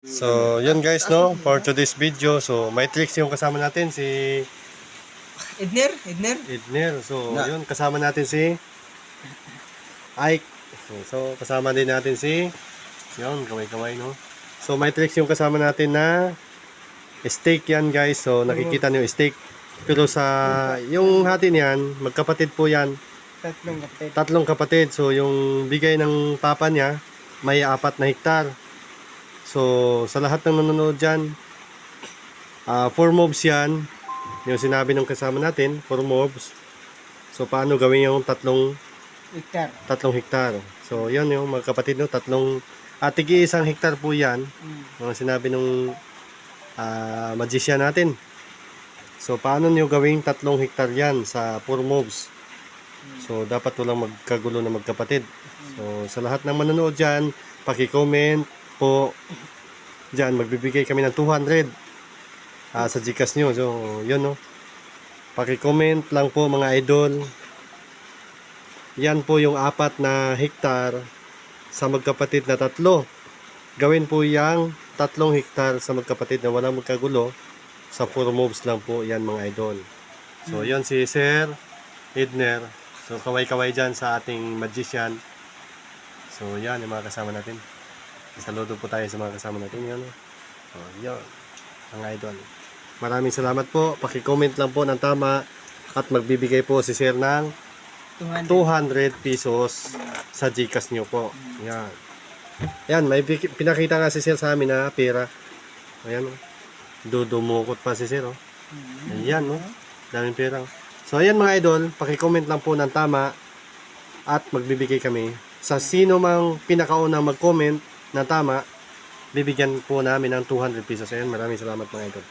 So, yun guys, no, for today's video. So, may tricks yung kasama natin, si Edner. Edner. So, yun, kasama natin si Ike. So, kasama din natin si, yun, kamay-kamay, no. So, may tricks yung kasama natin na steak yan guys. So, nakikita niyo steak. Pero sa, yung hati niyan, magkapatid po yan. Tatlong kapatid. So, yung bigay ng papa niya, may 4 na hektar. So, sa lahat ng nanonood dyan, 4 moves yan. Yung sinabi ng kasama natin, 4 moves. So, paano gawin yung tatlong hektar. So, yan yung mga kapatid, no? Tigi 1 hektar po yan. Yung sinabi ng magician natin. So, paano nyo gawing 3 hektar yan sa 4 moves? So, dapat walang magkagulo na magkapatid. So, sa lahat ng manonood dyan, paki-comment po dyan, magbibigay kami ng 200 sa Gcash nyo. So, yun, no? Paki-comment lang po mga idol. Yan po yung 4 na hektar sa magkapatid na 3. Gawin po yung 3 hektar sa magkapatid na walang magkagulo. Sa 4 moves lang po yan mga idol. So, yun si Sir Edner. So, kaway-kaway dyan sa ating magician. So, yan yung mga kasama natin. Saludo po tayo sa mga kasama natin. Yan. So, yun. Mga idol. Maraming salamat po. Paki-comment lang po ng tama. At magbibigay po si Sir ng 200 pesos sa Gcash nyo po. Yan. Yan. May pinakita nga si Sir sa amin na pera. Ayan. Dudumukot pa si Sir. Oh. Ayan. No? Daming pera. So, ayan mga idol. Paki-comment lang po ng tama. At magbibigay kami. Sa sino mang pinakaunang mag-comment na tama, bibigyan po namin ng 200 pesos. Ayan, maraming salamat mga idol.